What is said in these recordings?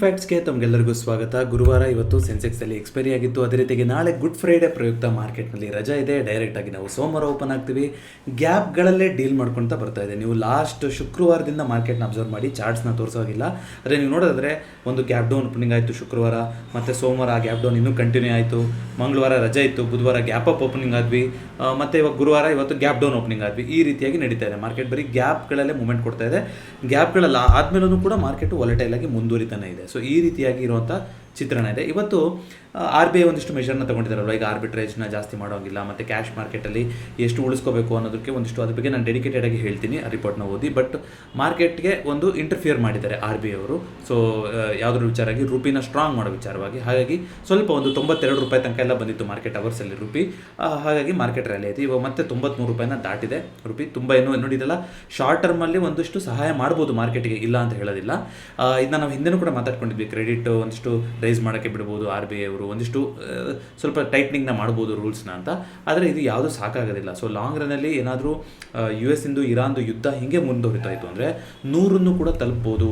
ಫ್ಯಾಕ್ಟ್ಸ್ಗೆ ತಮಗೆಲ್ಲರಿಗೂ ಸ್ವಾಗತ. ಗುರುವಾರ ಇವತ್ತು ಸೆನ್ಸೆಕ್ಸಲ್ಲಿ ಎಕ್ಸ್ಪೈರಿ ಆಗಿತ್ತು. ಅದೇ ರೀತಿಗೆ ನಾಳೆ ಗುಡ್ ಫ್ರೈಡೆ ಪ್ರಯುಕ್ತ ಮಾರ್ಕೆಟ್ನಲ್ಲಿ ರಜಾ ಇದೆ. ಡೈರೆಕ್ಟಾಗಿ ನಾವು ಸೋಮವಾರ ಓಪನ್ ಆಗ್ತೀವಿ. ಗ್ಯಾಪ್ಗಳಲ್ಲೇ ಡೀಲ್ ಮಾಡ್ಕೊಳ್ತಾ ಬರ್ತಾ ಇದೆ. ನೀವು ಲಾಸ್ಟ್ ಶುಕ್ರವಾರದಿಂದ ಮಾರ್ಕೆಟ್ನ ಅಬ್ಸರ್ವ್ ಮಾಡಿ, ಚಾರ್ಟ್ಸ್ನ ತೋರಿಸೋಗಿಲ್ಲ. ಆದರೆ ನೀವು ನೋಡೋದಾದರೆ ಒಂದು ಗ್ಯಾಪ್ ಡೌನ್ ಓಪನಿಂಗ್ ಆಯಿತು ಶುಕ್ರವಾರ, ಮತ್ತು ಸೋಮವಾರ ಆ ಗ್ಯಾಪ್ ಡೌನ್ ಇನ್ನೂ ಕಂಟಿನ್ಯೂ ಆಯಿತು. ಮಂಗಳವಾರ ರಜೆ ಇತ್ತು, ಬುಧವಾರ ಗ್ಯಾಪ್ ಅಪ್ ಓಪನಿಂಗ್ ಆದ್ವಿ, ಮತ್ತು ಇವಾಗ ಗುರುವಾರ ಇವತ್ತು ಗ್ಯಾಪ್ ಡೌನ್ ಓಪನಿಂಗ್ ಆದ್ವಿ. ಈ ರೀತಿಯಾಗಿ ನಡೀತಾ ಇದೆ ಮಾರ್ಕೆಟ್. ಬರೀ ಗ್ಯಾಪ್ಗಳಲ್ಲೇ ಮೂವ್ಮೆಂಟ್ ಕೊಡ್ತಾ ಇದೆ. ಗ್ಯಾಪ್ಗಳೆಲ್ಲ ಆದಮೇಲೂ ಕೂಡ ಮಾರ್ಕೆಟು ವಾಲಟೈಲ್ ಆಗಿ ಮುಂದುವರಿತಾನೆ ಇದೆ. ಸೊ ಈ ರೀತಿಯಾಗಿ ಇರುವಂಥ ಚಿತ್ರಣ ಇದೆ. ಇವತ್ತು RBI ಒಂದಿಷ್ಟು ಮೆಷರ್ನ ತೊಗೊಂಡಿದ್ದಾರಲ್ವ, ಈಗ ಆರ್ಬಿಟ್ರೇಜ್ನ ಜಾಸ್ತಿ ಮಾಡೋಂಗಿಲ್ಲ, ಮತ್ತು ಕ್ಯಾಶ್ ಮಾರ್ಕೆಟಲ್ಲಿ ಎಷ್ಟು ಉಳಿಸ್ಕೋಬೇಕು ಅನ್ನೋದಕ್ಕೆ ಒಂದಿಷ್ಟು ಅದ್ರ ಬಗ್ಗೆ ನಾನು ಡೆಡಿಕೇಟೆಡ್ ಆಗಿ ಹೇಳ್ತೀನಿ, ಆ ರಿಪೋರ್ಟ್ನ ಓದಿ. ಬಟ್ ಮಾರ್ಕೆಟ್ಗೆ ಒಂದು ಇಂಟರ್ಫಿಯರ್ ಮಾಡಿದ್ದಾರೆ RBI ಅವರು. ಸೊ ಯಾವುದ್ರ ವಿಚಾರವಾಗಿ ರೂಪಿನ ಸ್ಟ್ರಾಂಗ್ ಮಾಡೋ ವಿಚಾರವಾಗಿ. ಹಾಗಾಗಿ ಸ್ವಲ್ಪ ಒಂದು 92 ರೂಪಾಯಿ ತನಕ ಎಲ್ಲ ಬಂದಿತ್ತು ಮಾರ್ಕೆಟ್ ಅವರ್ಸಲ್ಲಿ ರೂಪಿ. ಹಾಗಾಗಿ ಮಾರ್ಕೆಟ್ ರ್ಯಾಲಿ ಆಯಿತು. ಇವಾಗ ಮತ್ತೆ 93 ರೂಪಾಯಿನ ದಾಟಿದೆ ರೂಪಿ. ತುಂಬ ಏನು ನೋಡಿದಲ್ಲ, ಶಾರ್ಟ್ ಟರ್ಮಲ್ಲಿ ಒಂದಿಷ್ಟು ಸಹಾಯ ಮಾಡ್ಬೋದು ಮಾರ್ಕೆಟಿಗೆ, ಇಲ್ಲ ಅಂತ ಹೇಳೋದಿಲ್ಲ. ಇದನ್ನ ನಾವು ಹಿಂದೆನೂ ಕೂಡ ಮಾತಾಡ್ಕೊಂಡಿದ್ವಿ. ಕ್ರೆಡಿಟ್ ಒಂದಿಷ್ಟು ರೈಸ್ ಮಾಡೋಕ್ಕೆ ಬಿಡ್ಬೋದು RBI ಅವರು, ಒಂದಿಷ್ಟು ಸ್ವಲ್ಪ ಟೈಟ್ನಿಂಗ್ನ ಮಾಡ್ಬೋದು ರೂಲ್ಸ್ನ ಅಂತ. ಆದರೆ ಇದು ಯಾವುದೂ ಸಾಕಾಗೋದಿಲ್ಲ. ಸೊ ಲಾಂಗ್ ರನ್ನಲ್ಲಿ ಏನಾದರೂ US ಇಂದು ಇರಾನ್ದು ಯುದ್ಧ ಹೀಗೆ ಮುಂದುವರಿತಾ ಇತ್ತು ಅಂದರೆ 100 ಕೂಡ ತಲುಪ್ಬೋದು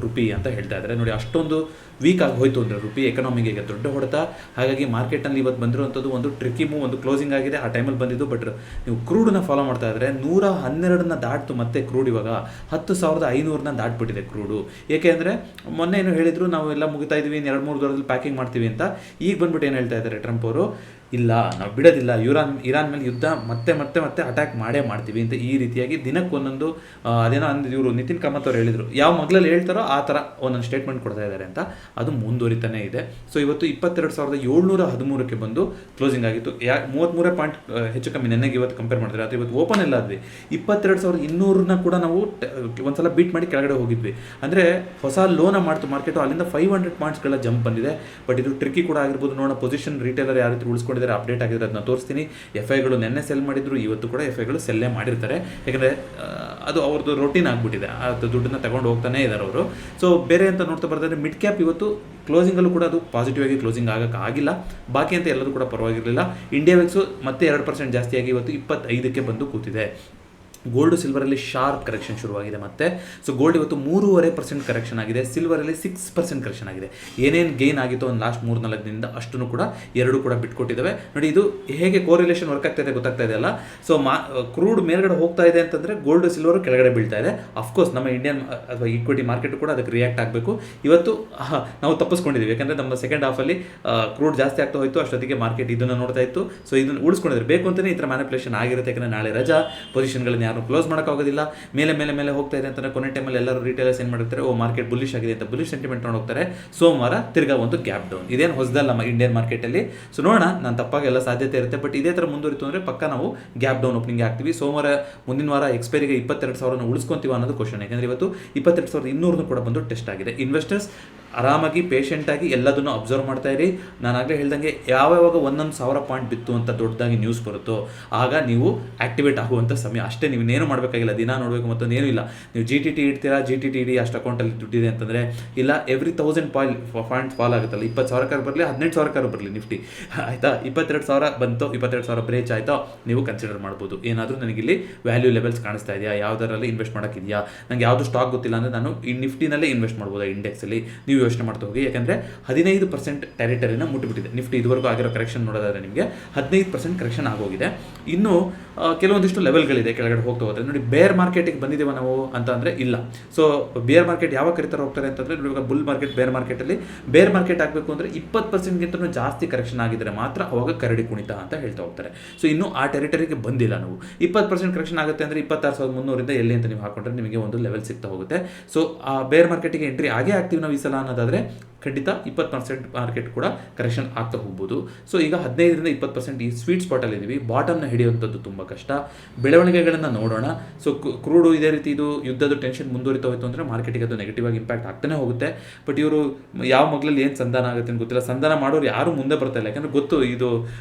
ರೂಪಿ ಅಂತ ಹೇಳ್ತಾ ಇದ್ದಾರೆ. ನೋಡಿ, ಅಷ್ಟೊಂದು ವೀಕ್ ಆಗಿ ಹೋಯಿತು ಅಂದರೆ ರೂಪಿ ಎಕನಾಮಿಗೆ ದೊಡ್ಡ ಹೊಡೆತ. ಹಾಗಾಗಿ ಮಾರ್ಕೆಟ್ನಲ್ಲಿ ಇವತ್ತು ಬಂದಿರುವಂಥದ್ದು ಒಂದು ಟ್ರಿಕ್ಕಿ ಮೂವ್, ಒಂದು ಕ್ಲೋಸಿಂಗ್ ಆಗಿದೆ ಆ ಟೈಮಲ್ಲಿ ಬಂದಿದ್ದು. ಬಟ್ ನೀವು ಕ್ರೂಡನ್ನ ಫಾಲೋ ಮಾಡ್ತಾ ಇದ್ದರೆ 112 ದಾಟ್ತು. ಮತ್ತೆ ಕ್ರೂಡ್ ಇವಾಗ 10,500 ದಾಟ್ಬಿಟ್ಟಿದೆ ಕ್ರೂಡು. ಏಕೆಂದರೆ ಮೊನ್ನೆ ಏನು ಹೇಳಿದ್ರು, ನಾವು ಎಲ್ಲ ಮುಗಿತಾ ಇದ್ವಿ, 2-3 ದರದಲ್ಲಿ ಪ್ಯಾಕಿಂಗ್ ಮಾಡ್ತೀವಿ ಅಂತ. ಈಗ ಬಂದ್ಬಿಟ್ಟು ಏನು ಹೇಳ್ತಾ ಇದ್ದಾರೆ ಟ್ರಂಪ್ ಅವರು, ಇಲ್ಲ ನಾವು ಬಿಡೋದಿಲ್ಲ, ಇರಾನ್ ಮೇಲೆ ಯುದ್ಧ ಮತ್ತೆ ಮತ್ತೆ ಮತ್ತೆ ಅಟ್ಯಾಕ್ ಮಾಡೇ ಮಾಡ್ತೀವಿ ಅಂತ. ಈ ರೀತಿಯಾಗಿ ದಿನಕ್ಕೊಂದೊಂದು ಅದೇನೋ ಇವರು ನಿತಿನ್ ಕಾಮತ್ ಅವರು ಹೇಳಿದರು, ಯಾವ ಮಗ್ಲಲ್ಲಿ ಹೇಳ್ತಾರೋ ಆ ಥರ ಒಂದೊಂದು ಸ್ಟೇಟ್ಮೆಂಟ್ ಕೊಡ್ತಾ ಇದ್ದಾರೆ ಅಂತ. ಅದು ಮುಂದುವರಿತಾನೆ ಇದೆ. ಸೊ ಇವತ್ತು 22,713ಕ್ಕೆ ಬಂದು ಕ್ಲೋಸಿಂಗ್ ಆಗಿತ್ತು. 33 ಪಾಯಿಂಟ್ ಹೆಚ್ಚು ಕಮ್ಮಿ ನೆನ್ನೆಗೆ ಇವತ್ತು ಕಂಪೇರ್ ಮಾಡಿದ್ರೆ. ಅದು ಇವತ್ತು ಓಪನ್ ಎಲ್ಲ ಆದ್ವಿ. 22,200 ಕೂಡ ನಾವು ಒಂದ್ಸಲ ಬೀಟ್ ಮಾಡಿ ಕೆಳಗಡೆ ಹೋಗಿದ್ವಿ. ಅಂದರೆ ಹೊಸ ಲೋನ ಮಾಡ್ತು ಮಾರ್ಕೆಟು. ಅಲ್ಲಿಂದ 500 ಪಾಯಿಂಟ್ಸ್ಗಳ ಜಂಪ್ ಬಂದಿದೆ. ಬಟ್ ಇದು ಟ್ರಿಕ್ಕಿ ಕೂಡ ಆಗಿರ್ಬೋದು. ನೋಡೋಣ ಪೊಸಿಷನ್ ರಿಟೇಲರ್ ಯಾವ ರೀತಿ ಉಳಿಸ್ಕೊಂಡಿದ್ದಾರೆ, ಅಪ್ಡೇಟ್ ಆಗಿದ್ರೆ ಅದನ್ನ ತೋರಿಸ್ತೀನಿ. FIಗಳು ನೆನ್ನೆ ಸೆಲ್ ಮಾಡಿದ್ರು, ಇವತ್ತು ಕೂಡ FIಗಳು ಸೆಲ್ಲೇ ಮಾಡಿರ್ತಾರೆ. ಯಾಕಂದರೆ ಅದು ಅವ್ರದ್ದು ರೊಟೀನ್ ಆಗಿಬಿಟ್ಟಿದೆ. ಅದು ದುಡ್ಡನ್ನು ತಗೊಂಡು ಹೋಗ್ತಾನೆ ಇದ್ದಾರೆ ಅವರು. ಸೊ ಬೇರೆ ಅಂತ ನೋಡ್ತಾ ಬರ್ತಾರೆ, ಮಿಡ್ ಕ್ಯಾಪ್ ಇವತ್ತು ಕ್ಲೋಸಿಂಗಲ್ಲೂ ಕೂಡ ಅದು ಪಾಸಿಟಿವ್ ಆಗಿ ಕ್ಲೋಸಿಂಗ್ ಆಗೋಕ್ಕಾಗಿಲ್ಲ. ಬಾಕಿ ಅಂತ ಎಲ್ಲರೂ ಕೂಡ ಪರವಾಗಿರಲಿಲ್ಲ. ಇಂಡಿಯಾ ವಿಕ್ಸು ಮತ್ತೆ 2% ಜಾಸ್ತಿಯಾಗಿ ಇವತ್ತು 25ಕ್ಕೆ ಬಂದು ಕೂತಿದೆ. ಗೋಲ್ಡು ಸಿಲ್ವರಲ್ಲಿ ಶಾರ್ಪ್ ಕರೆಕ್ಷನ್ ಶುರುವಾಗಿದೆ ಮತ್ತೆ. ಸೊ ಗೋಲ್ಡ್ ಇವತ್ತು 3.5% ಕರೆಕ್ಷನ್ ಆಗಿದೆ. ಸಿಲ್ವರಲ್ಲಿ 6% ಕರೆಕ್ಷನ್ ಆಗಿದೆ. ಏನೇನು ಗೇನ್ ಆಗಿತ್ತು ಒಂದು ಲಾಸ್ಟ್ 3-4 ದಿನದಿಂದ ಅಷ್ಟನ್ನು ಕೂಡ ಎರಡು ಕೂಡ ಬಿಟ್ಕೊಟ್ಟಿದ್ದಾವೆ. ನೋಡಿ, ಇದು ಹೇಗೆ ಕೋರಿಲೇಷನ್ ವರ್ಕ್ ಆಗ್ತಾ ಇದೆ ಗೊತ್ತಾಗ್ತಾ ಇದೆ ಅಲ್ಲ. ಸೊ ಕ್ರೂಡ್ ಮೇಲ್ಗಡೆ ಹೋಗ್ತಾ ಇದೆ ಅಂತಂದರೆ ಗೋಲ್ಡ್ ಸಿಲ್ವರು ಕೆಳಗಡೆ ಬೀಳ್ತಾ ಇದೆ. ಅಫ್ಕೋರ್ಸ್ ನಮ್ಮ ಇಂಡಿಯನ್ ಅಥವಾ ಈಕ್ವಿಟಿ ಮಾರ್ಕೆಟ್ ಕೂಡ ಅದಕ್ಕೆ ರಿಯಾಕ್ಟ್ ಆಗಬೇಕು. ಇವತ್ತು ನಾವು ತಪ್ಪಿಸ್ಕೊಂಡಿದ್ದೀವಿ. ಯಾಕಂದರೆ ನಮ್ಮ ಸೆಕೆಂಡ್ ಹಾಫಲ್ಲಿ ಕ್ರೂಡ್ ಜಾಸ್ತಿ ಆಗ್ತಾ ಹೋಯಿತು, ಅಷ್ಟೊತ್ತಿಗೆ ಮಾರ್ಕೆಟ್ ಇದನ್ನು ನೋಡ್ತಾ ಇತ್ತು. ಸೊ ಇದನ್ನು ಉಳಿಸ್ಕೊಂಡಿದ್ದಾರೆ. ಬೇಕು ಅಂತಲೇ ಈ ಥರ ಮ್ಯಾನಿಪುಲೇಷನ್ ಆಗಿರುತ್ತೆ. ಯಾಕಂದರೆ ನಾಳೆ ರಜಾ, ಪೊಸಿಷನ್ಗಳನ್ನ ಕ್ಲೋಸ್ ಮಾಡೋಕ್ಕಾಗೋದಿಲ್ಲ. ಮೇಲೆ ಹೋಗ್ತಾ ಇದೆ ಅಂತಂದರೆ ಕೊನೆ ಟೈಮಲ್ಲಿ ಎಲ್ಲರೂ ರಿಟೇಲರ್ಸ್ ಏನು ಮಾಡಿರ್ತಾರೆ, ಮಾರ್ಕೆಟ್ ಬುಲ್ಲಿಶ್ ಆಗಿದೆ ಅಂತ ಬುಲ್ಲಿಶ್ ಸೆಂಟಿಮೆಂಟ್ ನೋಡಿ ಹೋಗ್ತಾರೆ. ಸೋಮವಾರ ತಿರ್ಗಾ ಒಂದು ಗ್ಯಾಪ್ ಡೌನ್. ಇದೇನು ಹೊಸದಲ್ಲ ನಮ್ಮ ಇಂಡಿಯನ್ ಮಾರ್ಕೆಟಲ್ಲಿ. ಸೊ ನೋಡೋಣ, ನಾನು ತಪ್ಪಾಗಿ ಎಲ್ಲ ಸಾಧ್ಯತೆ ಇರುತ್ತೆ. ಬಟ್ ಇದೇ ಥರ ಮುಂದುವರಿತು ಅಂದರೆ ಪಕ್ಕ ನಾವು ಗ್ಯಾಪ್ ಡೌನ್ ಓಪನಿಂಗ್ ಆಗ್ತೀವಿ. ಸೋಮವಾರ ಮುಂದಿನ ವಾರ ಎಕ್ಸ್ಪೈರಿಗೆ 22,000 ಉಳಿಸ್ಕೊಂತೀವಿ ಅನ್ನೋದು ಕ್ವಶನ್. ಯಾಕಂದರೆ ಇವತ್ತು 22,200 ಕೂಡ ಬಂದು ಟೆಸ್ಟ್ ಆಗಿದೆ. ಇನ್ವೆಸ್ಟರ್ಸ್ ಆರಾಮಾಗಿ ಪೇಷೆಂಟಾಗಿ ಎಲ್ಲದನ್ನು ಅಬ್ಸರ್ವ್ ಮಾಡ್ತಾ ಇರಿ. ನಾನು ಆಗಲೇ ಹೇಳ್ದಂಗೆ ಯಾವಾಗ 1,000 ಪಾಯಿಂಟ್ ಬಿತ್ತು ಅಂತ ದೊಡ್ಡದಾಗಿ ನ್ಯೂಸ್ ಬರುತ್ತೋ ಆಗ ನೀವು ಆಕ್ಟಿವೇಟ್ ಆಗುವಂಥ ಸಮಯ ಅಷ್ಟೇ. ನೀವೇನು ಮಾಡಬೇಕಾಗಿಲ್ಲ, ದಿನ ನೋಡಬೇಕು ಮತ್ತೊಂದೇನೂ ಇಲ್ಲ. ನೀವು GTT ಇಡ್ತೀರಾ, GTT ಇಡಿ, ಅಷ್ಟು ಅಕೌಂಟಲ್ಲಿ ದುಡ್ಡಿದೆ ಅಂತಂದರೆ, ಇಲ್ಲ ಎವ್ರಿ 1,000 ಪಾಯಿಂಟ್ ಫಾಲ್ ಆಗುತ್ತಲ್ಲ, 20,000 ಬರಲಿ 18,000 ಬರಲಿ ನಿಫ್ಟಿ, ಆಯಿತಾ, 22,000 ಬಂತು, 22,000 ಬ್ರೇಚ್ ಆಯಿತಾ, ನೀವು ಕನ್ಸಿಡರ್ ಮಾಡ್ಬೋದು. ಏನಾದರೂ ನನಗಿಲ್ಲಿ ವ್ಯಾಲ್ಯೂ ಲೆವೆಲ್ಸ್ ಕಾಣಿಸ್ತಾ ಇದೆಯಾ, ಯಾವುದರಲ್ಲಿ ಇನ್ವೆಸ್ಟ್ ಮಾಡೋಕ್ಕಿದೆಯಾ, ನನಗೆ ಯಾವುದು ಸ್ಟಾಕ್ ಗೊತ್ತಿಲ್ಲ ಅಂದರೆ ನಾನು ಈ ನಿಫ್ಟಿನಲ್ಲೇ ಇನ್ವೆಸ್ಟ್ ಮಾಡ್ಬೋದು. ಇಂಡೆಕ್ಸಲ್ಲಿ ನೀವು ಯೋಚನೆ ಮಾಡ್ತಾ ಹೋಗಿ. ಯಾಕಂದರೆ 15% ಟೆರಿಟರಿನ ಮುಟ್ಟಿಬಿಟ್ಟಿದೆ ನಿಫ್ಟಿ. ಇದುವರೆಗೂ ಆಗಿರೋ ಕರೆಕ್ಷನ್ ನೋಡೋದಾದರೆ ನಿಮಗೆ 15% ಕರೆಕ್ಷನ್ ಆಗೋಗಿದೆ. ಇನ್ನು ಕೆಲವೊಂದಿಷ್ಟು ಲೆವೆಲ್ಗಳಿದೆ ಕೆಳಗಡೆ ಹೋಗ್ತಾ ಹೋದರೆ. ನೋಡಿ, ಬೇರ್ ಮಾರ್ಕೆಟಿಗೆ ಬಂದಿದ್ದೇವೆ ನಾವು ಅಂತ ಅಂದರೆ ಇಲ್ಲ. ಸೊ ಬೇರ್ ಮಾರ್ಕೆಟ್ ಯಾವಾಗ ಕರೀತಾರೆ ಹೋಗ್ತಾರೆ ಅಂತಂದರೆ, ಇವಾಗ ಬುಲ್ ಮಾರ್ಕೆಟ್, ಬೇರ್ ಮಾರ್ಕೆಟಲ್ಲಿ ಬೇರ್ ಮಾರ್ಕೆಟ್ ಆಗಬೇಕು ಅಂದರೆ 20%ಗಿಂತಲೂ ಜಾಸ್ತಿ ಕರೆಕ್ಷನ್ ಆಗಿದ್ದರೆ ಮಾತ್ರ ಅವಾಗ ಕರಡಿ ಕುಣಿತ ಅಂತ ಹೇಳ್ತಾ ಹೋಗ್ತಾರೆ. ಸೊ ಇನ್ನೂ ಆ ಟೆರಿಟರಿಗೆ ಬಂದಿಲ್ಲ ನಾವು. 20% ಕರೆಕ್ಷನ್ ಆಗುತ್ತೆ ಅಂದರೆ 26,300 ಎಲ್ಲಿ ಅಂತ ನೀವು ಹಾಕೊಂಡ್ರೆ ನಿಮಗೆ ಒಂದು ಲೆವೆಲ್ ಸಿಗ್ತಾ ಹೋಗುತ್ತೆ. ಸೊ ಆ ಬೇರ್ ಮಾರ್ಕೆಟಿಗೆ ಎಂಟ್ರಿ ಆಗೇ ಆಗ್ತೀವಿ ನಾವು ಈ ಸಲ ಅನ್ನೋದಾದರೆ ಖಂಡಿತ 20% ಮಾರ್ಕೆಟ್ ಕೂಡ ಕರೆಕ್ಷನ್ ಆಗ್ತಾ ಹೋಗ್ಬೋದು. ಸೊ ಈಗ 15ರಿಂದ 20% ಈ ಸ್ವೀಟ್ ಸ್ಪಾಟಲ್ಲಿ ಇದ್ದೀವಿ. ಬಾಟಮ್ನ ಹಿಡಿಯುವಂಥದ್ದು ತುಂಬ ಕಷ್ಟ. ಬೆಳವಣಿಗೆಗಳನ್ನು ನೋಡೋಣ. ಸೊ ಕ್ರೂಡು ಇದೇ ರೀತಿ ಇದು ಯುದ್ಧದ ಟೆನ್ಷನ್ ಮುಂದುವರಿತಾ ಹೋಯಿತು ಅಂದರೆ ಮಾರ್ಕೆಟಿಗೆ ಅದು ನೆಗೆಟಿವ್ ಆಗಿ ಇಂಪ್ಯಾಕ್ಟ್ ಆಗ್ತಾನೆ ಹೋಗುತ್ತೆ. ಬಟ್ ಇವರು ಯಾವ ಮಗ್ಲಲ್ಲಿ ಏನು ಸಂಧಾನ ಆಗುತ್ತೆ ಅಂತ ಗೊತ್ತಿಲ್ಲ. ಸಂಧಾನ ಮಾಡೋರು ಯಾರು ಮುಂದೆ ಬರ್ತಾ ಇಲ್ಲ. ಯಾಕಂದರೆ ಗೊತ್ತು ಇದು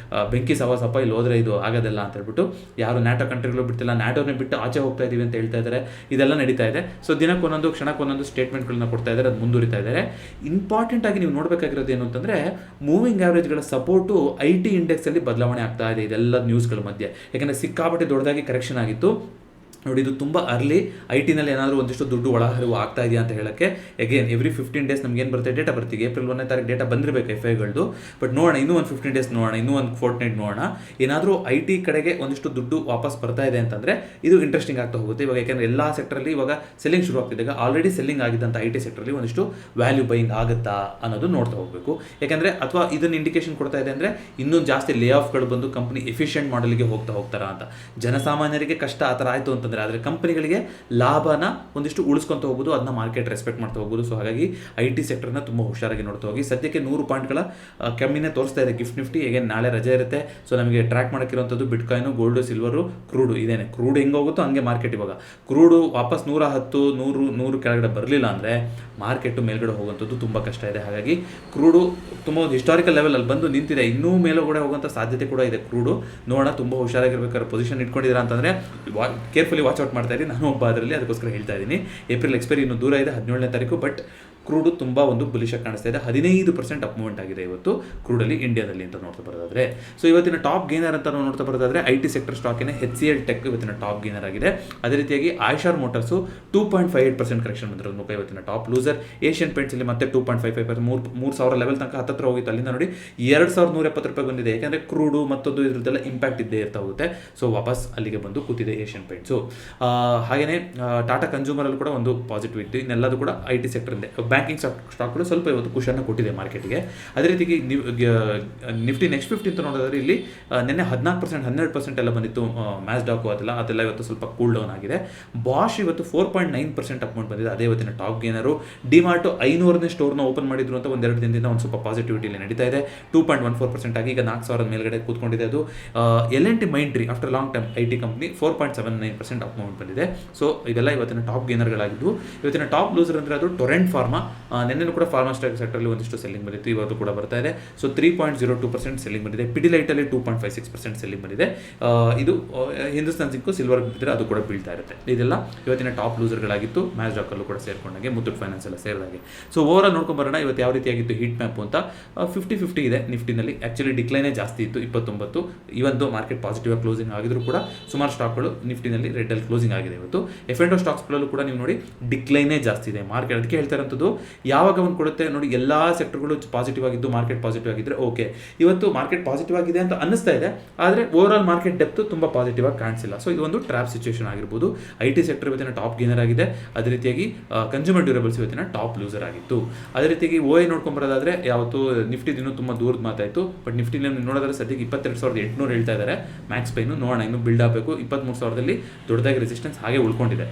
ಬೆಂಕಿ ಸವಾಸಪ್ಪ, ಇಲ್ಲಿ ಹೋದರೆ ಇದು ಆಗೋದಿಲ್ಲ ಅಂತ ಹೇಳ್ಬಿಟ್ಟು ಯಾರು ನ್ಯಾಟೋ ಕಂಟ್ರಿಗಳು ಬಿಡ್ತಿಲ್ಲ, ನ್ಯಾಟೋನೇ ಬಿಟ್ಟು ಆಚೆ ಹೋಗ್ತಾ ಇದ್ದೀವಿ ಅಂತ ಹೇಳ್ತಾ ಇದ್ದಾರೆ. ಇದೆಲ್ಲ ನಡೀತಾ ಇದೆ. ಸೊ ದಿನಕ್ಕೊಂದೊಂದು ಕ್ಷಣಕ್ಕೊಂದೊಂದು ಸ್ಟೇಟ್ಮೆಂಟ್ಗಳನ್ನ ಕೊಡ್ತಾ ಇದ್ದಾರೆ, ಅದು ಮುಂದುವರಿತಾ ಇದ್ದಾರೆ. ಇಂಪಾರ್ಟೆಂಟ್ ಆಗಿ ನೀವು ನೋಡಬೇಕಾಗಿರೋದು ಏನು ಅಂತಂದರೆ, ಮೂವಿಂಗ್ ಆವ್ರೇಜ್ಗಳ ಸಪೋರ್ಟು IT ಇಂಡೆಕ್ಸಲ್ಲಿ ಬದಲಾವಣೆ ಆಗ್ತಾ ಇದೆ ಇದೆಲ್ಲ ನ್ಯೂಸ್ಗಳ ಮಧ್ಯೆ. ಯಾಕಂದರೆ ಸಿಕ್ಕಾಪಟ್ಟೆ ದೊಡ್ಡದಾಗಿ ಕರೆಕ್ಷನ್ ಆಗಿತ್ತು. ನೋಡಿ ಇದು ತುಂಬ ಅರ್ಲಿ ಐ ಟಿನಲ್ಲಿ ಏನಾದರೂ ಒಂದಿಷ್ಟು ದುಡ್ಡು ಒಳಹರಿವು ಆಗ್ತಾ ಇದೆಯಾ ಅಂತ ಹೇಳೋಕ್ಕೆ ಅಗೇನ್ ಎವ್ರಿ 15 ಡೇಸ್ ನಮ್ಗೆ ಏನು ಬರುತ್ತೆ ಡೇಟಾ ಬರ್ತೀವಿ. ಏಪ್ರಿಲ್ 1ನೇ ತಾರೀಕು ಡೇಟಾ ಬಂದಿರಬೇಕು ಎಫ್ ಐಗಳದ್ದು. ಬಟ್ ನೋಡೋಣ, ಇನ್ನೂ ಒಂದು 15 ಡೇಸ್ ನೋಡೋಣ, ಇನ್ನೂ ಒಂದು ಫೋರ್ಟ್ನೈಟ್ ನೋಡೋಣ. ಏನಾದರೂ ಐ ಟಿ ಕಡೆಗೆ ಒಂದಿಷ್ಟು ದುಡ್ಡು ವಾಪಸ್ ಬರ್ತಾ ಇದೆ ಅಂತಂದರೆ ಇದು ಇಂಟ್ರೆಸ್ಟಿಂಗ್ ಆಗ್ತಾ ಹೋಗುತ್ತೆ ಇವಾಗ. ಯಾಕೆಂದರೆ ಎಲ್ಲ ಸೆಕ್ಟರಲ್ಲಿ ಇವಾಗ ಸೆಲ್ಲಿಂಗ್ ಶುರು ಆಗ್ತಿದೆ. ಆಲ್ರೆಡಿ ಸೆಲ್ಲಿಂಗ್ ಆಗಿದ್ದಂಥ ಐ ಟಿ ಸೆಕ್ಟರಲ್ಲಿ ಒಂದಿಷ್ಟು ವ್ಯಾಲ್ಯೂ ಬೈಯಿಂಗ್ ಆಗುತ್ತಾ ಅನ್ನೋದು ನೋಡ್ತಾ ಹೋಗಬೇಕು. ಯಾಕೆಂದರೆ ಅಥವಾ ಇದನ್ನು ಇಂಡಿಕೇಶನ್ ಕೊಡ್ತಾ ಇದೆ ಅಂದರೆ ಇನ್ನೂ ಜಾಸ್ತಿ ಲೇ ಆಫ್ಗಳು ಬಂದು ಕಂಪ್ನಿ ಎಫಿಷಿಯೆಂಟ್ ಮಾಡಲಿಗೆ ಹೋಗ್ತಾರಾ ಅಂತ. ಜನಸಾಮಾನ್ಯರಿಗೆ ಕಷ್ಟ ಆ ಥರ ಆಯಿತು ಅಂತಂದರೆ, ಆದರೆ ಕಂಪನಿಗಳಿಗೆ ಲಾಭನ ಒಂದಿಷ್ಟು ಉಳಿಸ್ಕೊಂತ ಹೋಗ್ಬೋದು, ಅದನ್ನ ಮಾರ್ಕೆಟ್ ರೆಸ್ಪೆಕ್ಟ್ ಮಾಡ್ತಾ ಹೋಗ್ಬೋದು. ಸೊ ಹಾಗಾಗಿ ಐ ಟಿ ಸೆಕ್ಟರ್ನ ತುಂಬ ಹುಷಾರಾಗಿ ನೋಡ್ತಾ ಹೋಗಿ. ಸದ್ಯಕ್ಕೆ 100 ಪಾಯಿಂಟ್ಗಳ ಕಮ್ಮಿನೇ ತೋರಿಸ್ತಾ ಇದೆ ಗಿಫ್ಟ್ ನಿಫ್ಟಿ. ಹೇಗೆ ನಾಳೆ ರಜೆ ಇರುತ್ತೆ. ಸೊ ನಮಗೆ ಟ್ರ್ಯಾಕ್ ಮಾಡೋಕ್ಕಿರುವಂಥದ್ದು ಬಿಟ್ಕಾಯಿನು, ಗೋಲ್ಡು, ಸಿಲ್ವರು, ಕ್ರೂಡು ಇದೇನೆ. ಕ್ರೂಡ್ ಹೆಂಗೆ ಹೋಗುತ್ತೋ ಹಂಗೆ ಮಾರ್ಕೆಟ್. ಇವಾಗ ಕ್ರೂಡು ವಾಪಸ್ 110, 100 ಕೆಳಗಡೆ ಬರಲಿಲ್ಲ ಅಂದರೆ ಮಾರ್ಕೆಟು ಮೇಲ್ಗಡೆ ಹೋಗುವಂಥದ್ದು ತುಂಬ ಕಷ್ಟ ಇದೆ. ಹಾಗಾಗಿ ಕ್ರೂಡು ತುಂಬ ಒಂದು ಹಿಸ್ಟಾರಿಕಲ್ ಲೆವೆಲಲ್ಲಿ ಬಂದು ನಿಂತಿದೆ. ಇನ್ನೂ ಮೇಲುಗಡೆ ಹೋಗುವಂಥ ಸಾಧ್ಯತೆ ಕೂಡ ಇದೆ ಕ್ರೂಡು. ನೋಡೋಣ, ತುಂಬ ಹುಷಾರಾಗಿರ್ಬೇಕಾದ್ರೆ ಪೊಸಿಷನ್ ಇಟ್ಕೊಂಡಿದ್ದೀರಾ ಅಂತಂದರೆ ಕೇರ್ಫುಲಿ ವಾಚ್ ಔಟ್ ಮಾಡ್ತಾ ಇರಿ. ನಾನು ಒಬ್ಬ ಅದರಲ್ಲಿ, ಅದಕ್ಕೋಸ್ಕರ ಹೇಳ್ತಾ ಇದ್ದೀನಿ. ಏಪ್ರಿಲ್ ಎಕ್ಸ್ಪೈರಿ ಇನ್ನೂ ದೂರ ಇದೆ, 17ನೇ ತಾರೀಕು. ಬಟ್ ಕ್ರೂಡು ತುಂಬ ಒಂದು ಬುಲಿಶಾಗಿ ಕಾಣಿಸ್ತಾ ಇದೆ. 15% ಅಪ್ ಮೂವ್ಮೆಂಟ್ ಆಗಿದೆ ಇವತ್ತು ಕ್ರೂಡಲ್ಲಿ ಇಂಡಿಯಾದಲ್ಲಿ ಅಂತ ನೋಡ್ತಾ ಬರೋದಾದ್ರೆ. ಸೊ ಇವತ್ತಿನ ಟಾಪ್ ಗೇನರ್ ಅಂತ ನಾವು ನೋಡ್ತಾ ಬರೋದಾದ್ರೆ ಐ ಟಿ ಸೆಕ್ಟರ್ ಸ್ಟಾಕಿನ HCL ಟೆಕ್ ಇವತ್ತಿನ ಟಾಪ್ ಗೇನರ್ ಆಗಿದೆ. ಅದೇ ರೀತಿಯಾಗಿ ಐಶಾರ್ ಮೋಟರ್ಸು 2.58% ಕರೆಕ್ಷನ್ ಬಂದಿರೋದು ಮುಖ ಇವತ್ತಿನ ಟಾಪ್ ಲೂಸರ್. ಏಷ್ಯನ್ ಪೇಂಟ್ಸ್ ಇಲ್ಲಿ ಮತ್ತೆ 2.55%, 3,000 ಲೆವೆಲ್ ತನಕ ಹತ್ತಿರ ಹೋಗಿತ್ತು. ಅಲ್ಲಿಂದ ನೋಡಿ 2,170 ರೂಪಾಯಿ ಬಂದಿದೆ. ಯಾಕೆಂದರೆ ಕ್ರೂಡು ಮತ್ತೊಂದು ಇದ್ರದ್ದೆಲ್ಲ ಇಂಪ್ಯಾಕ್ಟ್ ಇದ್ದೇ ಇರ್ತಾ ಹೋಗುತ್ತೆ. ಸೊ ವಾಪಸ್ ಅಲ್ಲಿಗೆ ಬಂದು ಕೂತಿದೆ ಏಷ್ಯನ್ ಪೇಂಟ್ಸು. ಹಾಗೆಯೇ ಟಾಟಾ ಕನ್ಸ್ಯೂಮರಲ್ಲಿ ಕೂಡ ಒಂದು ಪಾಸಿಟಿವ್ ಇತ್ತು. ಇನ್ನೆಲ್ಲದು ಕೂಡ ಐ ಟಿ ಸೆಕ್ಟರ್. ಬ್ಯಾಂಕಿಂಗ್ ಸ್ಟಾಕ್ಗಳು ಸ್ವಲ್ಪ ಇವತ್ತು ಕುಶನ್ನ ಕೊಟ್ಟಿದೆ ಮಾರ್ಕೆಟ್ಗೆ. ಅದೇ ರೀತಿಗೆ ನಿಫ್ಟಿ ನೆಕ್ಸ್ಟ್ 50 ಅಂತ ನೋಡಿದ್ರೆ ಇಲ್ಲಿ ನಿನ್ನೆ 14%, 12% ಎಲ್ಲ ಬಂದಿತ್ತು. ಮ್ಯಾಸ್ಡಾಕು ಅದೆಲ್ಲ ಇವತ್ತು ಸ್ವಲ್ಪ ಕೂಲ್ ಡೌನ್ ಆಗಿದೆ. ಬಾಷ್ ಇವತ್ತು 4.9% ಅಪ್ ಬಂದಿದೆ. ಅದೇ ಇವತ್ತಿನ ಟಾಪ್ ಗೇನರು. ಡಿಮಾರ್ಟು 500ನೇ ಸ್ಟೋರ್ನ ಓಪನ್ ಮಾಡಿದ್ರು ಅಂತ ಒಂದೆರಡು ದಿನದಿಂದ ಒಂದು ಸ್ವಲ್ಪ ಪಾಸಿಟಿವಿಟಿ ಇಲ್ಲಿ ನಡೀತಾ ಇದೆ. 2.14% ಆಗಿ ಈಗ 4,000 ಮೇಲ್ಗಡೆ ಕೂತ್ಕೊಂಡಿದೆ ಅದು. L&T Mindtree after long time I T company 4.79% up ಬಂದಿದೆ. ಸೊ ಇದೆಲ್ಲ ಇವತ್ತಿನ ಟಾಪ್ ಗೇನರ್ಗಳಾಗಿದ್ದು. ಇವತ್ತಿನ ಟಾಪ್ ಲೂಸರ್ ಅಂದರೆ ಅದು ಟೊರೆಂಟ್ ಫಾರ್ಮಾ. ನಿನ್ನೆ ಕೂಡ ಫಾರ್ಮಾ ಸೆಕ್ಟರ್ಲಿ ಒಂದಿಷ್ಟು ಸೆಲ್ಲಿಂಗ್ ಬಂದಿತ್ತು, ಇವತ್ತು ಕೂಡ ಬರ್ತಾ ಇದೆ. ಸೊ 3.02% ಸೆಲ್ಲಿಂಗ್ ಬಂದಿದೆ. ಪಿಡಿಲೈಟಲ್ಲಿ 2.56% ಸೆಲ್ಲಿಂಗ್ ಬಂದಿದೆ. ಇದು ಹಿಂದೂಸ್ತಾನ್ ಜಿಂಕು ಸಿಲ್ವರ್ ಬಿದ್ದರೆ ಅದು ಕೂಡ ಬೀಳ್ತಾ ಇರುತ್ತೆ. ಇದೆಲ್ಲ ಇವತ್ತಿನ ಟಾಪ್ ಲೂಸರ್ಗಳಾಗಿತ್ತು. ಮ್ಯಾಸ್ಡಾಕಲ್ಲೂ ಕೂಡ ಸೇರ್ಕೊಂಡಾಗೆ, ಮುತ್ತೂಟ್ ಫೈನಾನ್ಸ್ ಎಲ್ಲ ಸೇರಿದಾಗೆ. ಸೊ ಓವರ್ ಆಲ್ ನೋಡ್ಕೊಂಬರೋಣ ಇವತ್ತು ಯಾವ ರೀತಿಯಾಗಿತ್ತು ಹೀಟ್ ಮ್ಯಾಪ್ ಅಂತ. 50-50 ಇದೆ ನಿಫ್ಟಿನಲ್ಲಿ. ಆ್ಯಕ್ಚುಲಿ ಡಿಕ್ಲೈನೇ ಜಾಸ್ತಿ ಇತ್ತು 29. ಇವತ್ತು ಮಾರ್ಕೆಟ್ ಪಾಸಿಟಿವ್ ಆಗಿ ಕ್ಲೋಸಿಂಗ್ ಆಗಿದ್ರು ಕೂಡ ಸುಮಾರು ಸ್ಟಾಕ್ಗಳು ನಿಫ್ಟಿನಲ್ಲಿ ರೆಡ್ಡಲ್ಲಿ ಕ್ಲೋಸಿಂಗ್ ಆಗಿದೆ ಇವತ್ತು. F&O ಸ್ಟಾಕ್ಸ್ಗಳಲ್ಲೂ ಕೂಡ ನೀವು ನೋಡಿ ಡಿಕ್ಲೈನೇ ಜಾಸ್ತಿ ಇದೆ ಮಾರ್ಕೆಟ್. ಅದಕ್ಕೆ ಹೇಳ್ತಾ ಇರೋಂಥದ್ದು ಯಾವಾಗ ಒಂದು ಕೊಡುತ್ತೆ ನೋಡಿ, ಎಲ್ಲ ಸೆಕ್ಟರ್ಗಳು ಪಾಸಿಟಿವ್ ಆಗಿದ್ದು ಮಾರ್ಕೆಟ್ ಪಾಸಿಟಿವ್ ಆಗಿದ್ದರೆ ಓಕೆ. ಇವತ್ತು ಮಾರ್ಕೆಟ್ ಪಾಸಿಟಿವ್ ಆಗಿದೆ ಅಂತ ಅನ್ನಿಸ್ತಾ ಇದೆ, ಆದರೆ ಓವರ್ ಆಲ್ ಮಾರ್ಕೆಟ್ ಡೆಪ್ತ್ ತುಂಬ ಪಾಸಿಟಿವ್ ಆಗಿ ಕಾಣಿಸಿಲ್ಲ. ಸೊ ಇದೊಂದು ಟ್ರ್ಯಾಪ್ ಸಿಚುವೇಶನ್ ಆಗಿರ್ಬೋದು. ಐ ಟಿ ಸೆಕ್ಟರ್ ಇವತ್ತಿನ ಟಾಪ್ ಗೇನರ್ ಆಗಿದೆ. ಅದೇ ರೀತಿಯಾಗಿ ಕನ್ಸ್ಯೂಮರ್ ಡ್ಯೂರಬಲ್ಸ್ ಇವತ್ತಿನ ಟಾಪ್ ಲೂಸರ್ ಆಗಿತ್ತು. ಅದೇ ರೀತಿಯಾಗಿ OI ನೋಡ್ಕೊಂಬರೋದಾದ್ರೆ ಯಾವತ್ತು ನಿಫ್ಟಿ ಇನ್ನೂ ತುಂಬ ದೂರದ ಮಾತಾಯಿತು. ಬಟ್ ನಿಫ್ಟಿಲಿ ನೋಡೋದಾದ್ರೆ ಸದ್ಯಕ್ಕೆ 22,800 ಹೇಳ್ತಾ ಇದ್ದಾರೆ ಮ್ಯಾಕ್ಸ್ ಪೈನು. ನೋಡೋಣ, ಇನ್ನೂ ಬಿಲ್ಡ್ ಆಗಬೇಕು. 23,000ದಲ್ಲಿ ದೊಡ್ಡದಾಗಿ ರೆಸಿಸ್ಟೆನ್ಸ್ ಹಾಗೆ ಉಳ್ಕೊಂಡಿದೆ.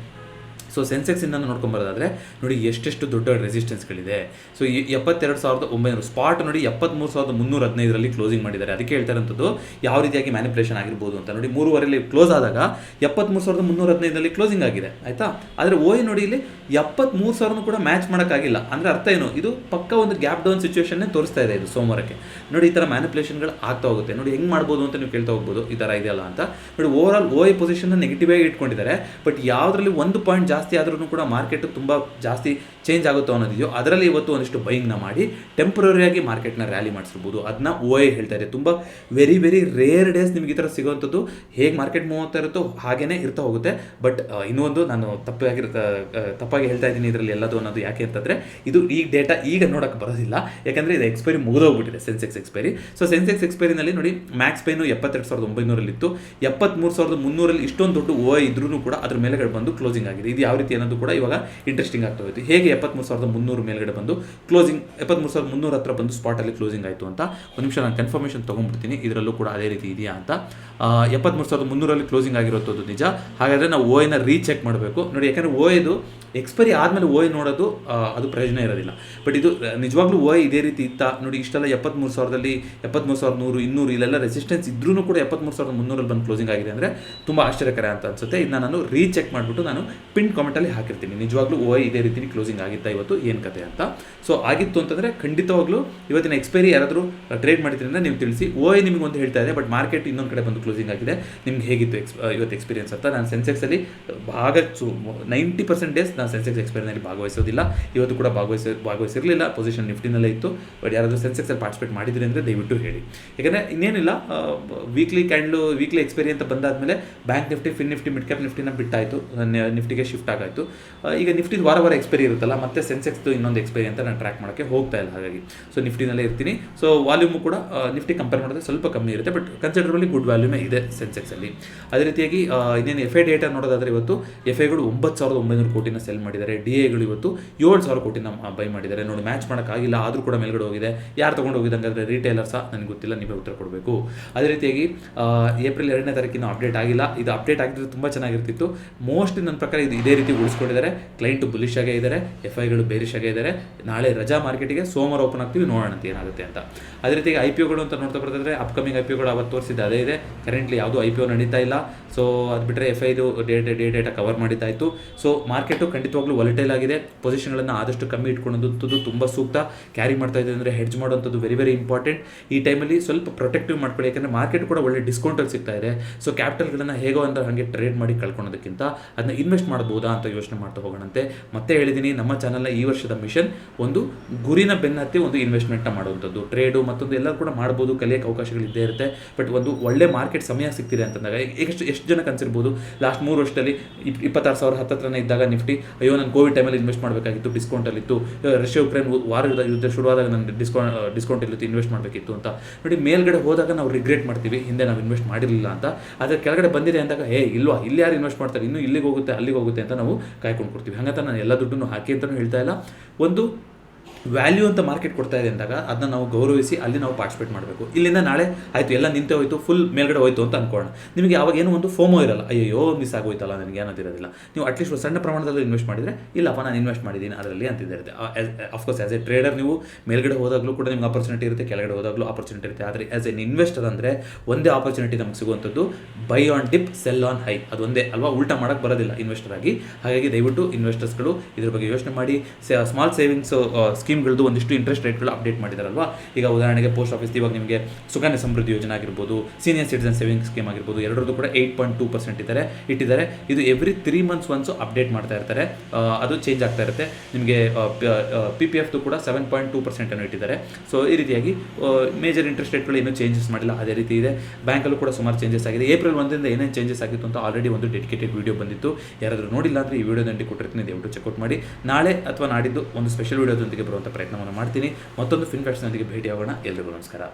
ಸೊ ಸೆನ್ಸೆಕ್ಸ್ ಇಂದ ನೋಡ್ಕೊಂಬರೋದಾದ್ರೆ ನೋಡಿ ಎಷ್ಟು ದೊಡ್ಡ ರೆಸಿಸ್ಟೆನ್ಸ್ಗಳಿದೆ. ಸೊ 72,900 ಸ್ಪಾಟ್ ನೋಡಿ 73,315ರಲ್ಲಿ ಕ್ಲೋಸಿಂಗ್ ಮಾಡಿದ್ದಾರೆ. ಅದಕ್ಕೆ ಹೇಳ್ತಾ ಇರೋಂಥದ್ದು ಯಾವ ರೀತಿಯಾಗಿ ಮ್ಯಾನಿಪುಲೇಷನ್ ಆಗಿರ್ಬೋದು ಅಂತ ನೋಡಿ. 3.5 ಕ್ಲೋಸ್ ಆದಾಗ 73,315ರಲ್ಲಿ ಕ್ಲೋಸಿಂಗ್ ಆಗಿದೆ, ಆಯಿತಾ. ಆದರೆ OI ನೋಡಿ ಇಲ್ಲಿ 73,000 ಕೂಡ ಮ್ಯಾಚ್ ಮಾಡೋಕ್ಕಾಗಿಲ್ಲ. ಅಂದರೆ ಅರ್ಥ ಏನು, ಇದು ಪಕ್ಕ ಒಂದು ಗ್ಯಾಪ್ ಡೌನ್ ಸಿಚುವೇಷನ್ನೇ ತೋರಿಸ್ತಾ ಇದೆ ಇದು ಸೋಮವಾರಕ್ಕೆ. ನೋಡಿ ಈ ಥರ ಮ್ಯಾನಿಪುಲೇಷನ್ಗಳು ಆಗ್ತಾ ಹೋಗುತ್ತೆ. ನೋಡಿ ಹೆಂಗೆ ಮಾಡ್ಬೋದು ಅಂತ ನೀವು ಕೇಳ್ತಾ ಹೋಗ್ಬೋದು, ಈ ಥರ ಇದೆಯಲ್ಲ ಅಂತ ನೋಡಿ. ಓವರ್ ಆಲ್ OI ಪೊಸಿಷನ್ನ ನೆಗೆಟಿವ್ ಆಗಿ ಇಟ್ಕೊಂಡಿದ್ದಾರೆ. ಬಟ್ ಯಾವುದರಲ್ಲಿ 1 ಪಾಯಿಂಟ್ ಜಾಸ್ತಿ ಆದ್ರೂ ಕೂಡ ಮಾರ್ಕೆಟ್ ತುಂಬ ಜಾಸ್ತಿ ಚೇಂಜ್ ಆಗುತ್ತೋ ಅನ್ನೋದಿದೆಯೋ ಅದರಲ್ಲಿ ಇವತ್ತು ಒಂದಿಷ್ಟು ಬೈಯಿಂಗ್ನ ಮಾಡಿ ಟೆಂಪ್ರರಿಯಾಗಿ ಮಾರ್ಕೆಟ್ನ ರ್ಯಾಲಿ ಮಾಡಿಸ್ಬೋದು. ಅದನ್ನ OI ಹೇಳ್ತಾ ಇದೆ. ತುಂಬ ವೆರಿ ರೇರ್ ಡೇಸ್ ನಿಮ್ಗೆ ಈ ಥರ ಸಿಗೋವಂಥದ್ದು. ಹೇಗೆ ಮಾರ್ಕೆಟ್ ಮೂವ್ ಆಗ್ತಾ ಇರುತ್ತೋ ಹಾಗೇ ಇರ್ತಾ ಹೋಗುತ್ತೆ. ಬಟ್ ಇನ್ನೊಂದು ನಾನು ತಪ್ಪಾಗಿ ಹೇಳ್ತಾ ಇದ್ದೀನಿ ಇದರಲ್ಲಿ ಎಲ್ಲದು ಅನ್ನೋದು. ಯಾಕೆ ಅಂತಂದರೆ ಇದು ಈ ಡೇಟಾ ಈಗ ನೋಡೋಕ್ಕೆ ಬರೋದಿಲ್ಲ, ಯಾಕಂದರೆ ಇದು ಎಕ್ಸ್ಪೈರಿ ಮುಗಿದೋಗ್ಬಿಟ್ಟಿದೆ, ಸೆನ್ಸೆಕ್ಸ್ ಎಕ್ಸ್ಪೈರಿ. ಸೊ ಸೆನ್ಸೆಕ್ಸ್ ಎಕ್ಸ್ಪೈರಿನಲ್ಲಿ ನೋಡಿ ಮ್ಯಾಕ್ಸ್ ಪೈನು 72,900 73,300 ಇಷ್ಟೊಂದು ದೊಡ್ಡ OI ಇದ್ರೂ ಕೂಡ ಅದ್ರ ಮೇಲೆಗಡೆ ಬಂದು ಕ್ಲೋಸಿಂಗ್ ಆಗಿದೆ. ಇದು ಯಾವ ರೀತಿ ಅನ್ನೋದು ಕೂಡ ಇವಾಗ ಇಂಟ್ರೆಸ್ಟಿಂಗ್ ಆಗ್ತಾ ಹೋಯ್ತು. ಹೇಗೆ 73,300 ಮೇಲ್ಗಡೆ ಬಂದು ಕ್ಲೋಸಿಂಗ್ 73,300 ಹತ್ರ ಬಂದು ಸ್ಪಾಟಲ್ಲಿ ಕ್ಲೋಸಿಂಗ್ ಆಯಿತು ಅಂತ ಒಂದು ನಿಮಿಷ ನಾನು ಕನ್ಫರ್ಮೇಷನ್ ತೊಗೊಂಡ್ಬಿಡ್ತೀನಿ. ಇದರಲ್ಲೂ ಕೂಡ ಅದೇ ರೀತಿ ಇದೆಯಾ ಅಂತ. 73,300ರಲ್ಲಿ ಕ್ಲೋಸಿಂಗ್ ಆಗಿರೋದು ನಿಜ. ಹಾಗಾದರೆ ನಾವು OIನ ರೀಚೆಕ್ ಮಾಡಬೇಕು ನೋಡಿ. ಯಾಕಂದರೆ OIದು ಎಕ್ಸ್ಪೈರಿ ಆದಮೇಲೆ OI ನೋಡೋದು ಅದು ಪ್ರಯೋಜನ ಇರೋದಿಲ್ಲ. ಬಟ್ ಇದು ನಿಜವಾಗ್ಲೂ OI ಇದೇ ರೀತಿ ಇತ್ತಾ ನೋಡಿ. ಇಷ್ಟೆಲ್ಲ 73,000ದಲ್ಲಿ 73,100, 200 ಇಲ್ಲೆಲ್ಲ ರೆಸಿಸ್ಟೆನ್ಸ್ ಇದ್ರೂ ಕೂಡ 73,300ರಲ್ಲಿ ಬಂದು ಕ್ಲೋಸಿಂಗ್ ಆಗಿದೆ ಅಂದರೆ ತುಂಬ ಆಶ್ಚರ್ಯಕರ ಅಂತ ಅನ್ಸುತ್ತೆ. ಇದನ್ನ ನಾನು ರೀಚೆಕ್ ಮಾಡಿಬಿಟ್ಟು ನಾನು ಪಿನ್ ಕಾಮೆಂಟಲ್ಲಿ ಹಾಕಿರ್ತೀನಿ. ನಿಜವಾಗ್ಲೂ OI ಇದೇ ರೀತಿ ಕ್ಲೋಸಿಂಗ್ ಆಗಿತ್ತಾ ಇವತ್ತು ಏನು ಕತೆ ಅಂತ. ಸೊ ಆಗಿತ್ತು ಅಂತಂದರೆ ಖಂಡಿತವಾಗ್ಲೂ ಇವತ್ತಿನ ಎಕ್ಸ್ಪೈರಿ ಯಾರಾದರೂ ಟ್ರೇಡ್ ಮಾಡಿದ್ರಿಂದ ನೀವು ತಿಳಿಸಿ. ನಿಮಗೆ ಒಂದು ಹೇಳ್ತಾ ಇದೆ, ಬಟ್ ಮಾರ್ಕೆಟ್ ಇನ್ನೊಂದು ಕಡೆ ಬಂದು ಕ್ಲೋಸಿಂಗ್ ಆಗಿದೆ. ನಿಮ್ಗೆ ಹೇಗಿತ್ತು ಇವತ್ತು ಎಕ್ಸ್ಪೀರಿಯನ್ಸ್ ಅಂತ. ನಾನು ಸೆನ್ಸೆಕ್ಸಲ್ಲಿ 90% ಡೇಸ್ ನಾನು ಸೆನ್ಸೆಕ್ಸ್ ಎಕ್ಸ್ಪೈರಿನಲ್ಲಿ ಭಾಗವಹಿಸೋದಿಲ್ಲ. ಇವತ್ತು ಕೂಡ ಭಾಗವಹಿಸಿರಲಿಲ್ಲ. ಪೊಸಿಷನ್ ನಿಫ್ಟಿನಲ್ಲೇ ಇತ್ತು. ಬಟ್ ಯಾರಾದರೂ ಸೆನ್ಸೆಕ್ಸಲ್ಲಿ ಪಾರ್ಟಿಸಿಪೇಟ್ ಮಾಡಿದ್ರಿ ಅಂದರೆ ದಯವಿಟ್ಟು ಹೇಳಿ. ಯಾಕಂದರೆ ಇನ್ನೇನಿಲ್ಲ, ವೀಕ್ಲಿ ಎಕ್ಸ್ಪೈರಿ ಅಂತ ಬಂದಾದಮೇಲೆ Bank Nifty, Fin Nifty, mid cap ನಿಫ್ಟಿನ ಬಿಟ್ಟಾಯಿತು, ನಿಫ್ಟಿಗೆ ಶಿಫ್ಟ್ ಆಗಾಯಿತು. ಈಗ ನಿಫ್ಟಿ ವಾರ ಎಕ್ಸ್ಪೈರಿ ಇರುತ್ತಲ್ಲ, ಮತ್ತೆ ಸೆನ್ಸೆಕ್ಸ್ದು ಇನ್ನೊಂದು ಎಕ್ಸ್ಪೈರಿ ಅಂತ ನಾನು ಟ್ರ್ಯಾಕ್ ಮಾಡೋಕ್ಕೆ ಹೋಗ್ತಾ ಇಲ್ಲ. ಹಾಗಾಗಿ ಸೊ ನಿಫ್ಟಿನಲ್ಲೇ ಇರ್ತೀನಿ. ಸೊ ವಾಲ್ಯೂಮು ಕೂಡ ನಿಫ್ಟಿ ಕಂಪೇರ್ ಮಾಡಿದ್ರೆ ಸ್ವಲ್ಪ ಕಮ್ಮಿ ಇರುತ್ತೆ, ಬಟ್ ಕನ್ಸಿಡರಬಲಿ ಗುಡ್ ವ್ಯಾಲ್ಯೂಮೇ ಇದೆ ಸೆನ್ಸೆಕ್ಸಲ್ಲಿ. ಅದೇ ರೀತಿಯಾಗಿ ಇನ್ನೇನು FI ಡೇಟಾ ನೋಡೋದಾದರೆ ಇವತ್ತು FIಗಳು 9,900 ಕೋಟಿನ ಸೆಲ್ ಮಾಡಿದ್ದಾರೆ. DIಗಳು ಇವತ್ತು 7,000 ಕೋಟಿನ ಬೈ ಮಾಡಿದ್ದಾರೆ. ನೋಡಿ, ಮ್ಯಾಚ್ ಮಾಡೋಕ್ಕಾಗಿಲ್ಲ, ಆದರೂ ಕೂಡ ಮೇಲ್ಗಡೆ ಹೋಗಿದೆ. ಯಾರು ತೊಗೊಂಡು ಹೋಗಿದ್ದಂಗಾದ್ರೆ ರಿಟೇಲರ್ಸಾ ನನಗೆ ಗೊತ್ತಿಲ್ಲ, ನೀವೇ ಉತ್ತರ ಕೊಡಬೇಕು. ಅದೇ ರೀತಿಯಾಗಿ ಏಪ್ರಿಲ್ 2ನೇ ತಾರೀಕಿನ ಅಪ್ಡೇಟ್ ಆಗಿಲ್ಲ. ಇದು ಅಪ್ಡೇಟ್ ಆಗಿದ್ರೆ ತುಂಬ ಚೆನ್ನಾಗಿರ್ತಿತ್ತು. ಮೋಸ್ಟ್ಲಿ ನನ್ನ ಪ್ರಕಾರ ಇದು ಇದೇ ರೀತಿ ಉಳಿಸ್ಕೊಂಡಿದ್ದಾರೆ. ಕ್ಲೈಂಟು ಬುಲಿಶ್ ಆಗೇ ಇದ್ದಾರೆ, FIಗಳು ಬೇರಿಶ್ ಆಗೇ ಇದ್ದಾರೆ. ನಾಳೆ ರಜಾ ಮಾರ್ಕೆಟಿಗೆ ಸೋಮವಾರ ಓಪನ್ ಆಗ್ತೀವಿ, ನೋಡೋಣ ಅಂತ ಏನಾಗುತ್ತೆ ಅಂತ. ಅದೇ ರೀತಿಯಾಗಿ IPOಗಳು ಅಂತ ನೋಡ್ತಾ ಬರ್ತಿದ್ರೆ ಅಪ್ಕಮಿಂಗ್ IPOಗಳು ಅವತ್ತು ತೋರಿಸಿದ್ದು ಅದೇ ಇದೆ. ಕರೆಂಟ್ಲಿ ಯಾವುದೂ IPO ನಡೀತಾ ಇಲ್ಲ. ಸೊ ಅದು ಬಿಟ್ಟರೆ FIದು ಡೇಟಾ ಕವರ್ ಮಾಡಿದ್ದಾಯಿತು. ಸೊ ಮಾರ್ಕೆಟು ಖಂಡಿತವಾಗ್ಲೂ ವಾಲಟೈಲ್ ಆಗಿದೆ. ಪೊಸಿಷನ್ಗಳನ್ನು ಆದಷ್ಟು ಕಮ್ಮಿ ಇಟ್ಕೊಳ್ಳೋದು ತುಂಬ ಸೂಕ್ತ. ಕ್ಯಾರಿ ಮಾಡ್ತಾ ಇದೆ ಅಂದರೆ ಹೆಡ್ಜ್ ಮಾಡೋಂಥದ್ದು ವೆರಿ ಇಂಪಾರ್ಟೆಂಟ್. ಈ ಟೈಮಲ್ಲಿ ಸ್ವಲ್ಪ ಪ್ರೊಟೆಕ್ಟಿವ್ ಮಾಡ್ಕೊಳ್ಳಿ, ಯಾಕಂದರೆ ಮಾರ್ಕೆಟ್ ಕೂಡ ಒಳ್ಳೆ ಡಿಸ್ಕೌಂಟಲ್ಲಿ ಸಿಗ್ತಾ ಇದೆ. ಸೊ ಕ್ಯಾಪಿಟಲ್ಗಳನ್ನು ಹೇಗೋ ಅಂದರೆ ಹಾಗೆ ಟ್ರೇಡ್ ಮಾಡಿ ಕಳ್ಕೊಳೋದಕ್ಕಿಂತ ಅದನ್ನ ಇನ್ವೆಸ್ಟ್ ಮಾಡ್ಬೋದಾ ಅಂತ ಯೋಚನೆ ಮಾಡ್ತಾ ಹೋಗೋಣಂತೆ. ಮತ್ತೆ ಹೇಳಿದ್ದೀನಿ, ನಮ್ಮ ಚಾನಲ್ನ ಈ ವರ್ಷದ ಮಿಷನ್ ಒಂದು ಗುರಿನ ಬೆನ್ನತ್ತಿ ಒಂದು ಇನ್ವೆಸ್ಟ್ಮೆಂಟ್ನ ಮಾಡುವಂಥದ್ದು. ಟ್ರೇಡು ಮತ್ತೊಂದು ಎಲ್ಲ ಕೂಡ ಮಾಡ್ಬೋದು, ಕಲಿಯೋಕ್ಕೆ ಅವಕಾಶಗಳು ಇದ್ದೇ ಇರುತ್ತೆ. ಬಟ್ ಒಂದು ಒಳ್ಳೆ ಮಾರ್ಕೆಟ್ ಸಮಯ ಸಿಗ್ತಿದೆ ಅಂತಂದಾಗ ಎಷ್ಟು ಜನ ಕನ್ಸಿರ್ಬೋದು, ಲಾಸ್ಟ್ 3 ವರ್ಷದಲ್ಲಿ 26,000 ಹತ್ತತ್ರನೇ ಇದ್ದಾಗ ನಿಫ್ಟಿ, ಅಯ್ಯೋ ನಾನು ಕೋವಿಡ್ ಟೈಮಲ್ಲಿ ಇನ್ವೆಸ್ಟ್ ಮಾಡಬೇಕಾಗಿತ್ತು, ಡಿಸ್ಕೌಂಟಲ್ಲಿತ್ತು, ರಷ್ಯಾ ಯುಕ್ರೇನ್ ವಾರದ ಯುದ್ಧ ಶುರುವಾದಾಗ ನಾನು ಡಿಸ್ಕೌಂಟ್ ಇಲ್ಲಿತ್ತು, ಇನ್ವೆಸ್ಟ್ ಮಾಡಬೇಕಿತ್ತು ಅಂತ. ನೋಡಿ, ಮೇಲ್ಗಡೆ ಹೋದಾಗ ನಾವು ರಿಗ್ರೆಟ್ ಮಾಡ್ತೀವಿ, ಹಿಂದೆ ನಾವು ಇನ್ವೆಸ್ಟ್ ಮಾಡಿರಲಿಲ್ಲ ಅಂತ. ಆದರೆ ಕೆಳಗಡೆ ಬಂದಿದೆ ಅಂದಾಗ ಇಲ್ವಾ, ಇಲ್ಲಿ ಯಾರು ಇನ್ವೆಸ್ಟ್ ಮಾಡ್ತಾರೆ, ಇನ್ನೂ ಇಲ್ಲಿಗೆ ಹೋಗುತ್ತೆ ಅಲ್ಲಿಗೆ ಹೋಗುತ್ತೆ ಅಂತ ನಾವು ಕಾಯ್ಕೊಂಡು ಕೊಡ್ತೀವಿ. ಹಾಗಂತ ನಾನು ಎಲ್ಲ ದುಡ್ಡನ್ನು ಹಾಕಿ ಅಂತಲೂ ಹೇಳ್ತಾ ಇಲ್ಲ. ಒಂದು ವ್ಯಾಲ್ಯೂ ಅಂತ ಮಾರ್ಕೆಟ್ ಕೊಡ್ತಾ ಇದೆ ಅಂದಾಗ ಅದನ್ನ ನಾವು ಗೌರವಿಸಿ ಅಲ್ಲಿ ನಾವು ಪಾರ್ಟಿಸಿಪೇಟ್ ಮಾಡಬೇಕು. ಇಲ್ಲಿಂದ ನಾಳೆ ಆಯಿತು ಎಲ್ಲ ನಿಂತೆ ಹೋಯಿತು, ಫುಲ್ ಮೇಲ್ಗಡೆ ಹೋಯಿತು ಅಂತ ಅನ್ಕೊಳ್ಳೋಣ. ನಿಮಗೆ ಅವಾಗ ಏನೋ ಒಂದು ಫೋಮೋ ಇರಲ್ಲ, ಅಯ್ಯೋ ಮಿಸ್ ಆಗೋಯ್ತಲ್ಲ ನನಗೆ ಅನ್ನೋದಿರೋದಿಲ್ಲ. ನೀವು ಅಟ್ಲೀಸ್ಟ್ ಸಣ್ಣ ಪ್ರಮಾಣದಲ್ಲಿ ಇನ್ವೆಸ್ಟ್ ಮಾಡಿದರೆ, ಇಲ್ಲಪ್ಪ ನಾನು ಇನ್ವೆಸ್ಟ್ ಮಾಡಿದ್ದೀನಿ ಅದರಲ್ಲಿ ಅಂತಿರುತ್ತೆ. ಅಫ್ಕೋರ್ಸ್ ಆ್ಯಸ್ ಎ ಟ್ರೇಡರ್ ನೀವು ಮೇಲ್ಗಡೆ ಹೋದಾಗಲೂ ಕೂಡ ನಿಮ್ಗೆ ಆಪರ್ಚುನಿಟಿ ಇರುತ್ತೆ, ಕೆಳಗಡೆ ಹೋದಾಗಲೂ ಆಪರ್ಚುನಿಟಿ ಇರುತ್ತೆ. ಆದರೆ ಆ್ಯಸ್ ಎನ್ ಇನ್ವೆಸ್ಟರ್ ಅಂದರೆ ಒಂದೇ ಆಪರ್ಚುನಿಟಿ ನಮಗೆ ಸಿಗುವಂಥದ್ದು, buy on dip, sell on high. ಅದೊಂದೇ ಅಲ್ವಾ, ಉಲ್ಟಾ ಮಾಡೋಕ್ಕೆ ಬರೋದಿಲ್ಲ ಇನ್ವೆಸ್ಟರ್ ಆಗಿ. ಹಾಗಾಗಿ ದಯವಿಟ್ಟು ಇನ್ವೆಸ್ಟರ್ಸ್ಗಳು ಇದ್ರ ಬಗ್ಗೆ ಯೋಚನೆ ಮಾಡಿ. ಸ್ಮಾಲ್ ಸೇವಿಂಗ್ಸ್ ಸ್ಕೀಮ್ಗಳದ್ದು ಒಂದಿಷ್ಟು ಇಂಟ್ರೆಸ್ಟ್ ರೇಟ್ಗಳು ಅಪ್ಡೇಟ್ ಮಾಡಿದಾರಲ್ವಾ. ಈಗ ಉದಾಹರಣೆಗೆ ಪೋಸ್ಟ್ ಆಫೀಸ್ ಇವಾಗ ನಿಮಗೆ ಸುಕನ್ಯಾ ಸಮೃದ್ಧಿ ಯೋಜನೆ ಆಗಿರ್ಬೋದು, ಸೀನಿಯರ್ ಸಿಟಿಸನ್ ಸೇವಿಂಗ್ ಸ್ಕೀಮ್ ಆಗಿರ್ಬೋದು, ಎರಡರದ್ದು ಕೂಡ 8.2% ಇಟ್ಟಿದ್ದಾರೆ. ಇದು ಎವ್ರಿ 3 months ಒನ್ಸು ಅಪ್ಡೇಟ್ ಮಾಡ್ತಾ ಇರ್ತಾರೆ. ಅದು ಚೇಂಜ್ ಆಗ್ತಾ ಇರುತ್ತೆ. ನಿಮಗೆ PPFದು ಕೂಡ 7.2% ಇಟ್ಟಿದ್ದಾರೆ. ಸೊ ಈ ರೀತಿಯಾಗಿ ಮೇಜರ್ ಇಂಟ್ರೆಸ್ಟ್ ರೇಟ್ಗಳು ಏನೂ ಚೇಂಜಸ್ ಮಾಡಿಲ್ಲ, ಅದೇ ರೀತಿ ಇದೆ. ಬ್ಯಾಂಕಲ್ಲೂ ಕೂಡ ಸುಮಾರು ಚೇಂಜಸ್ ಆಗಿದೆ. ಏಪ್ರಿಲ್ 1ರಿಂದ ಏನೇನು ಚೇಂಜಸ್ ಆಗಿತ್ತು ಅಂತ ಆಲ್ರೆಡಿ ಒಂದು ಡೆಡಿಕೇಟೆಡ್ ವೀಡಿಯೋ ಬಂದಿತ್ತು. ಯಾರಾದರೂ ನೋಡಿಲ್ಲ ಅಂದರೆ ಈ ವಿಡಿಯೋದಲ್ಲಿ ಕೊಟ್ಟಿರ್ತೀನಿ, ದಯವಿಟ್ಟು ಚೆಕ್ಔಟ್ ಮಾಡಿ. ನಾಳೆ ಅಥವಾ ನಾಡಿದ್ದು ಒಂದು ಸ್ಪೆಷಲ್ ವೀಡಿಯೋದೊಂದಿಗೆ ಬರುವಂಥ ಪ್ರಯತ್ನವನ್ನು ಮಾಡ್ತೀನಿ. ಮತ್ತೊಂದು ಫಿನ್ ಫ್ಯಾಕ್ಟ್ಸ್ನೊಂದಿಗೆ ಭೇಟಿಯಾಗೋಣ. ಎಲ್ರಿಗೂ ನಮಸ್ಕಾರ.